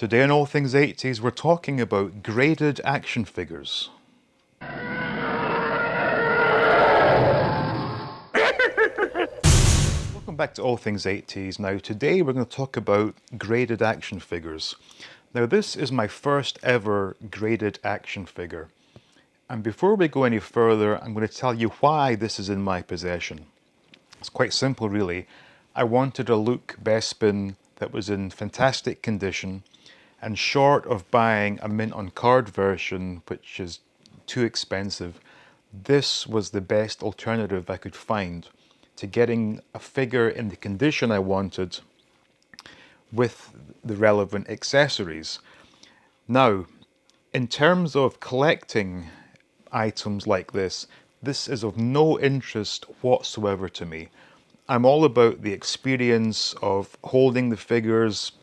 Today on All Things 80s, we're talking about graded action figures. Welcome back to All Things 80s. Now, today we're going to talk about graded action figures. Now, this is my first ever graded action figure. And before we go any further, I'm going to tell you why this is in my possession. It's quite simple, really. I wanted a Luke Bespin that was in fantastic condition, and short of buying a mint on card version, which is too expensive, this was the best alternative I could find to getting a figure in the condition I wanted with the relevant accessories. Now, in terms of collecting items like this is of no interest whatsoever to me. I'm all about the experience of holding the figures,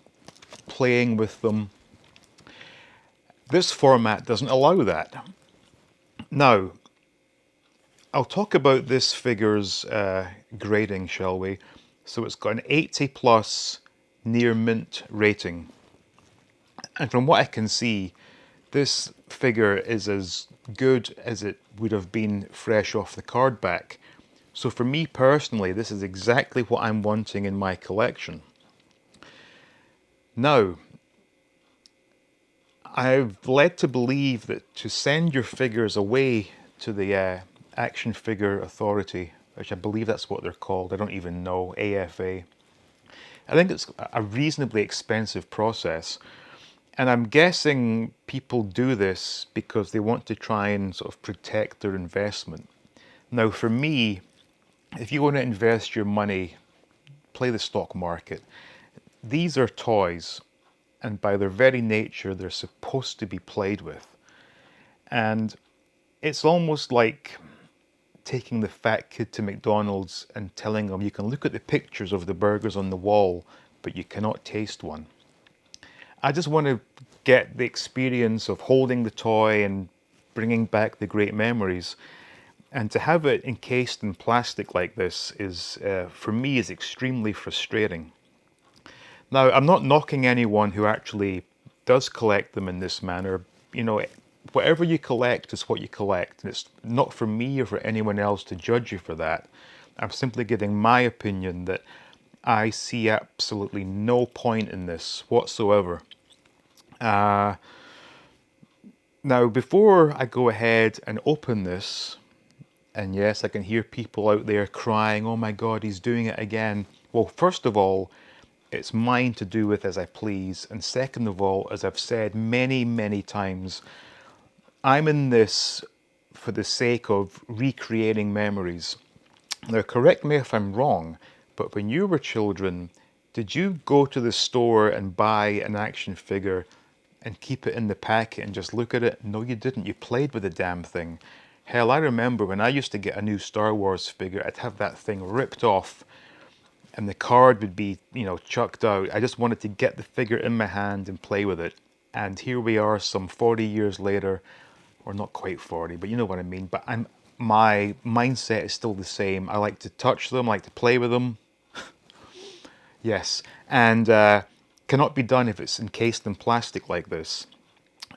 playing with them. This format doesn't allow that. Now, I'll talk about this figure's grading, shall we? So it's got an 80 plus near mint rating. And from what I can see, this figure is as good as it would have been fresh off the card back. So for me personally, this is exactly what I'm wanting in my collection. Now, I've led to believe that to send your figures away to the Action Figure Authority, which I believe that's what they're called, I don't even know, AFA. I think it's a reasonably expensive process. And I'm guessing people do this because they want to try and sort of protect their investment. Now, for me, if you want to invest your money, play the stock market. These are toys, and by their very nature, they're supposed to be played with. And it's almost like taking the fat kid to McDonald's and telling them you can look at the pictures of the burgers on the wall, but you cannot taste one. I just want to get the experience of holding the toy and bringing back the great memories. And to have it encased in plastic like this is, for me, is extremely frustrating. Now, I'm not knocking anyone who actually does collect them in this manner. You know, whatever you collect is what you collect. And it's not for me or for anyone else to judge you for that. I'm simply giving my opinion that I see absolutely no point in this whatsoever. Now, before I go ahead and open this, and yes, I can hear people out there crying, oh my God, he's doing it again. Well, first of all, it's mine to do with as I please. And second of all, as I've said many, many times, I'm in this for the sake of recreating memories. Now, correct me if I'm wrong, but when you were children, did you go to the store and buy an action figure and keep it in the packet and just look at it? No, you didn't. You played with the damn thing. Hell, I remember when I used to get a new Star Wars figure, I'd have that thing ripped off and the card would be, you know, chucked out. I just wanted to get the figure in my hand and play with it. And here we are some 40 years later, or not quite 40, but you know what I mean. But my mindset is still the same. I like to touch them, I like to play with them. Yes, and cannot be done if it's encased in plastic like this.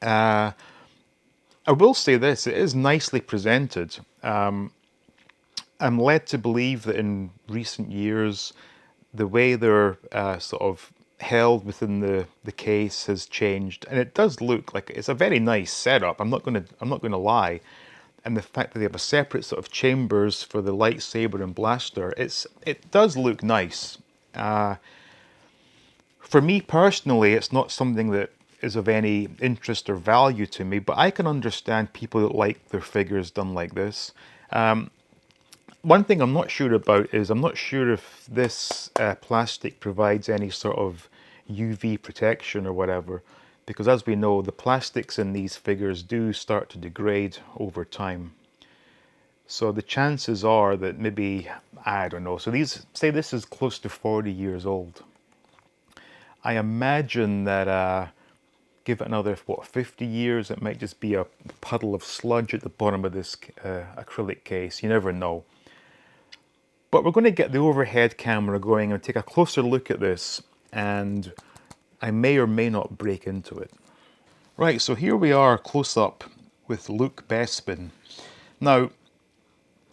I will say this, it is nicely presented. I'm led to believe that in recent years, the way they're sort of held within the case has changed, and it does look like it's a very nice setup. I'm not going to lie, and the fact that they have a separate sort of chambers for the lightsaber and blaster, it does look nice. For me personally, it's not something that is of any interest or value to me, but I can understand people that like their figures done like this. One thing I'm not sure about is I'm not sure if this plastic provides any sort of UV protection or whatever, because as we know, the plastics in these figures do start to degrade over time. So the chances are that maybe, I don't know, so these, say this is close to 40 years old. I imagine that give it another, what, 50 years, it might just be a puddle of sludge at the bottom of this acrylic case. You never know. But we're going to get the overhead camera going and take a closer look at this and I may or may not break into it. Right, so here we are close up with Luke Bespin. Now,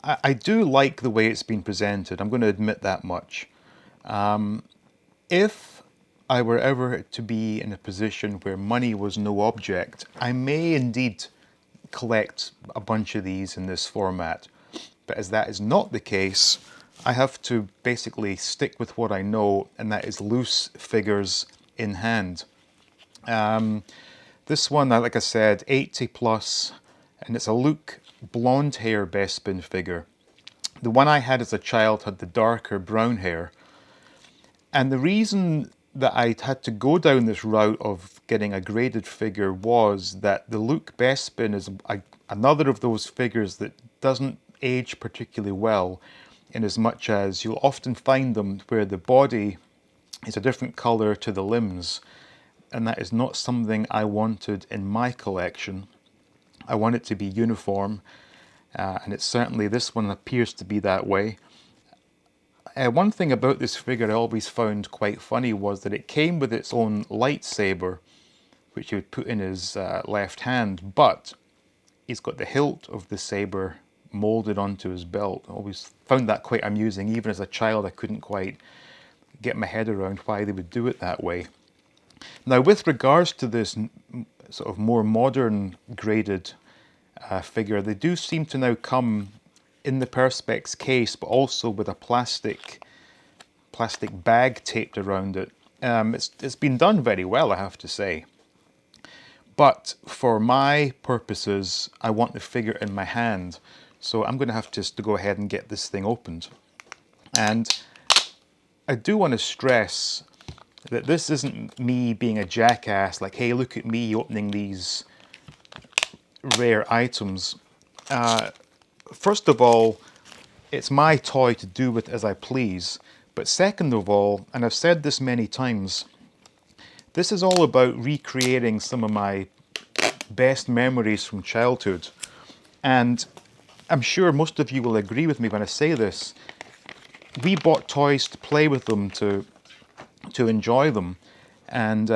I do like the way it's been presented, I'm going to admit that much. If I were ever to be in a position where money was no object, I may indeed collect a bunch of these in this format. But as that is not the case, I have to basically stick with what I know, and that is loose figures in hand. This one, like I said, 80 plus, and it's a Luke blonde hair Bespin figure. The one I had as a child had the darker brown hair. And the reason that I had to go down this route of getting a graded figure was that the Luke Bespin is another of those figures that doesn't age particularly well, in as much as you'll often find them where the body is a different colour to the limbs, and that is not something I wanted in my collection. I want it to be uniform, and it's certainly, this one appears to be that way. One thing about this figure I always found quite funny was that it came with its own lightsaber, which he would put in his left hand, but he's got the hilt of the saber molded onto his belt. I always found that quite amusing. Even as a child, I couldn't quite get my head around why they would do it that way. Now, with regards to this sort of more modern graded figure, they do seem to now come in the Perspex case, but also with a plastic bag taped around it. It's been done very well, I have to say. But for my purposes, I want the figure in my hand. So I'm going to have to go ahead and get this thing opened. And I do want to stress that this isn't me being a jackass, like, hey, look at me opening these rare items. First of all, it's my toy to do with as I please. But second of all, and I've said this many times, this is all about recreating some of my best memories from childhood. And I'm sure most of you will agree with me when I say this. We bought toys to play with them, to enjoy them. And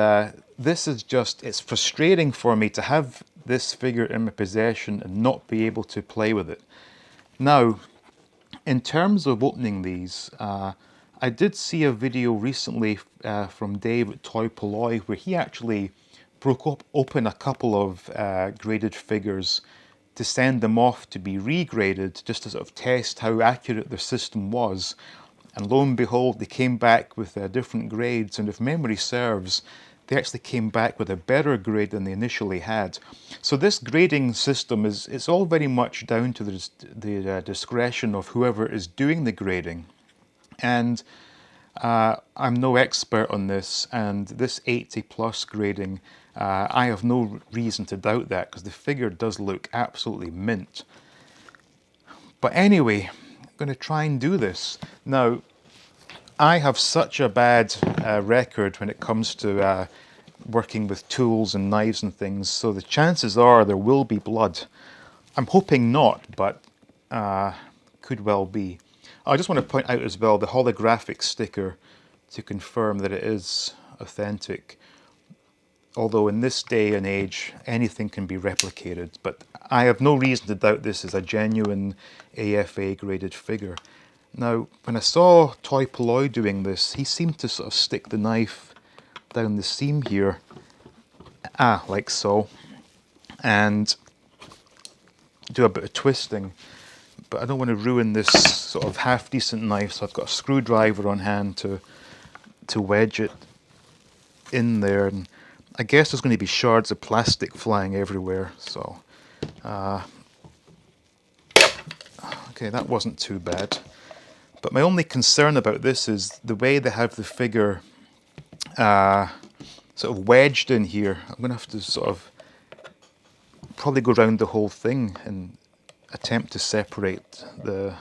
this is just, it's frustrating for me to have this figure in my possession and not be able to play with it. Now, in terms of opening these, I did see a video recently from Dave at Toy Polloi where he actually broke open a couple of graded figures to send them off to be regraded, just to sort of test how accurate their system was. And lo and behold, they came back with different grades, and if memory serves, they actually came back with a better grade than they initially had. So this grading system it's all very much down to the discretion of whoever is doing the grading. And I'm no expert on this, and this 80 plus grading, I have no reason to doubt that, because the figure does look absolutely mint. But anyway, I'm going to try and do this. Now, I have such a bad record when it comes to working with tools and knives and things, so the chances are there will be blood. I'm hoping not, but could well be. I just want to point out as well the holographic sticker to confirm that it is authentic. Although in this day and age, anything can be replicated, but I have no reason to doubt this is a genuine AFA graded figure. Now, when I saw Toy Polloi doing this, he seemed to sort of stick the knife down the seam here, like so, and do a bit of twisting. But I don't want to ruin this sort of half-decent knife, so I've got a screwdriver on hand to wedge it in there. And I guess there's going to be shards of plastic flying everywhere, so... okay, that wasn't too bad. But my only concern about this is the way they have the figure sort of wedged in here. I'm going to have to sort of probably go around the whole thing and attempt to separate the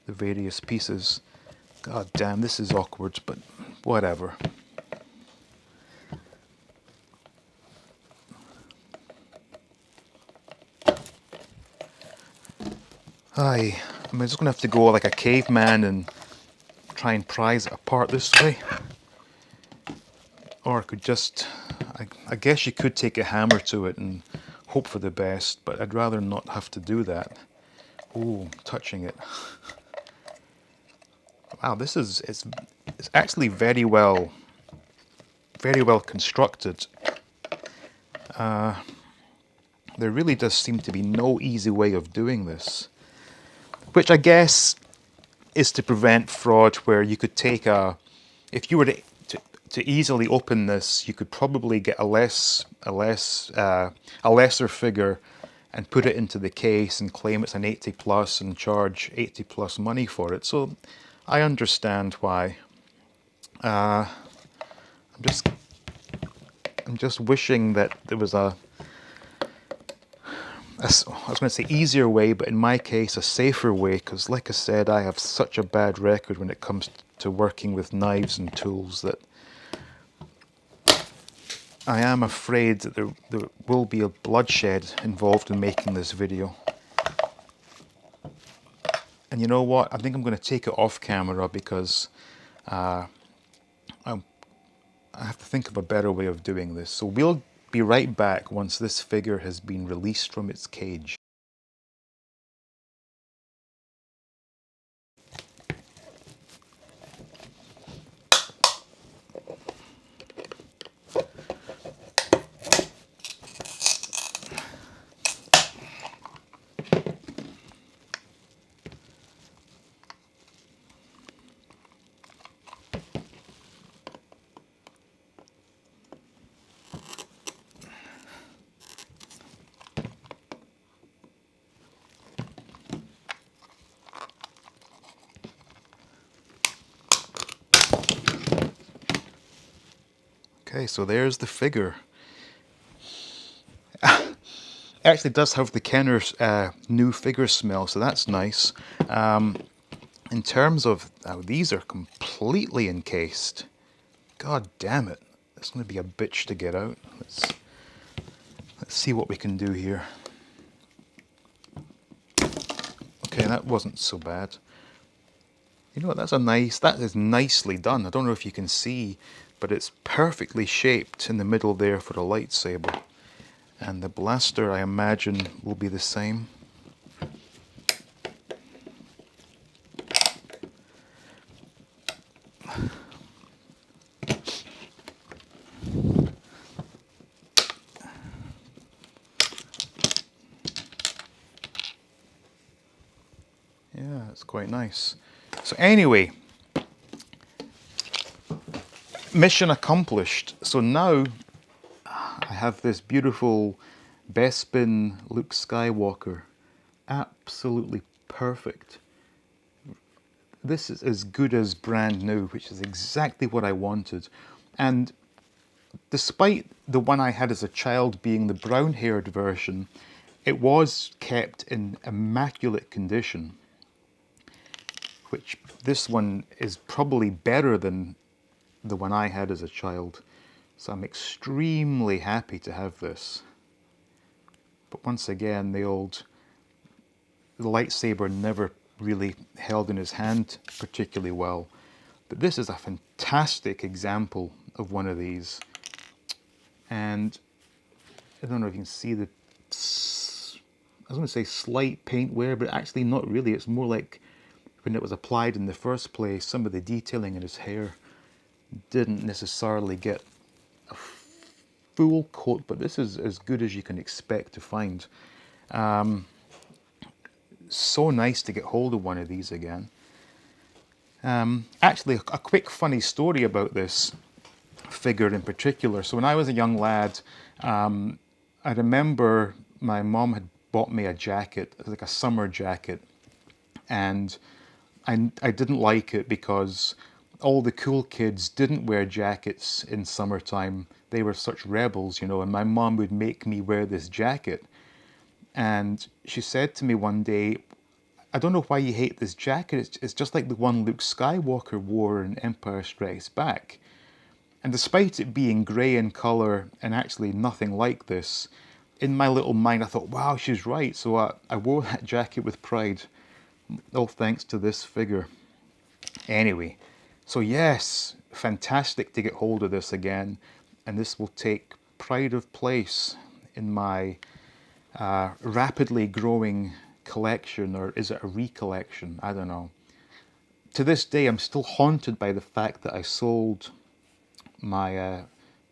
various pieces. God damn, this is awkward, but whatever. I'm just going to have to go like a caveman and try and prise it apart this way. Or I could just, I guess you could take a hammer to it and hope for the best, but I'd rather not have to do that. Ooh, touching it. Wow, this is, it's actually very well constructed. There really does seem to be no easy way of doing this, which I guess is to prevent fraud, where you could take a, if you were to easily open this, you could probably get a lesser figure and put it into the case and claim it's an 80 plus and charge 80 plus money for it. So I understand why. I'm just wishing that there was I was going to say easier way, but in my case a safer way, because like I said, I have such a bad record when it comes to working with knives and tools that I am afraid that there will be a bloodshed involved in making this video. And you know what? I think I'm going to take it off camera because I have to think of a better way of doing this. So we'll be right back once this figure has been released from its cage. Okay, so there's the figure. It actually does have the Kenner's new figure smell, so that's nice. In terms of, these are completely encased. God damn it. It's going to be a bitch to get out. Let's see what we can do here. Okay, that wasn't so bad. You know what, that is nicely done. I don't know if you can see, but it's perfectly shaped in the middle there for a lightsaber. And the blaster, I imagine, will be the same. Yeah, it's quite nice. So anyway, mission accomplished. So now I have this beautiful Bespin Luke Skywalker. Absolutely perfect. This is as good as brand new, which is exactly what I wanted. And despite the one I had as a child being the brown-haired version, it was kept in immaculate condition, which this one is probably better than the one I had as a child. So I'm extremely happy to have this. But once again, the lightsaber never really held in his hand particularly well. But this is a fantastic example of one of these. And I don't know if you can see I was going to say slight paint wear, but actually not really. It's more like when it was applied in the first place, some of the detailing in his hair didn't necessarily get a full coat, but this is as good as you can expect to find. So nice to get hold of one of these again. Actually, a quick funny story about this figure in particular. So when I was a young lad, I remember my mom had bought me a jacket, like a summer jacket, and I didn't like it because all the cool kids didn't wear jackets in summertime. They were such rebels, you know, and my mom would make me wear this jacket. And she said to me one day, I don't know why you hate this jacket. It's just like the one Luke Skywalker wore in Empire Strikes Back. And despite it being grey in colour and actually nothing like this, in my little mind I thought, wow, she's right. So I wore that jacket with pride, all thanks to this figure. Anyway, so yes, fantastic to get hold of this again. and this will take pride of place in my rapidly growing collection, or is it a recollection? I don't know. To this day, I'm still haunted by the fact that I sold my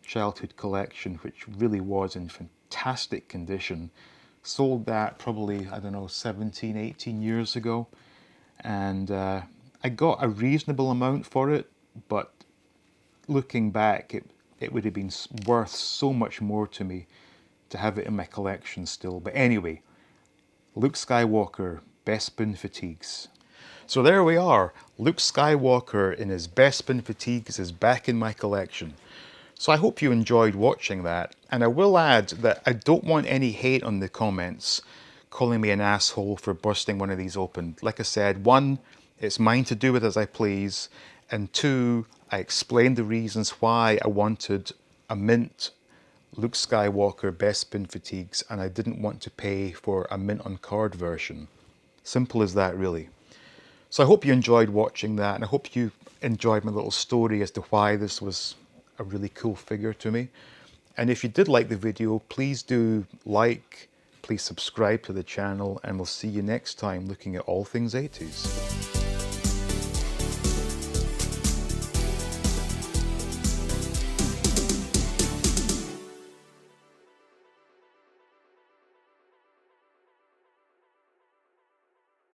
childhood collection, which really was in fantastic condition. Sold that probably, I don't know, 17, 18 years ago. And I got a reasonable amount for it, but looking back, it would have been worth so much more to me to have it in my collection still. But anyway, Luke Skywalker, Bespin Fatigues. So there we are. Luke Skywalker in his Bespin Fatigues is back in my collection. So I hope you enjoyed watching that. And I will add that I don't want any hate on the comments calling me an asshole for busting one of these open. Like I said, one, it's mine to do with as I please. And two, I explained the reasons why I wanted a mint Luke Skywalker Bespin Fatigues and I didn't want to pay for a mint on card version. Simple as that, really. So I hope you enjoyed watching that, and I hope you enjoyed my little story as to why this was a really cool figure to me. And if you did like the video, please do like, please subscribe to the channel, and we'll see you next time looking at all things 80s.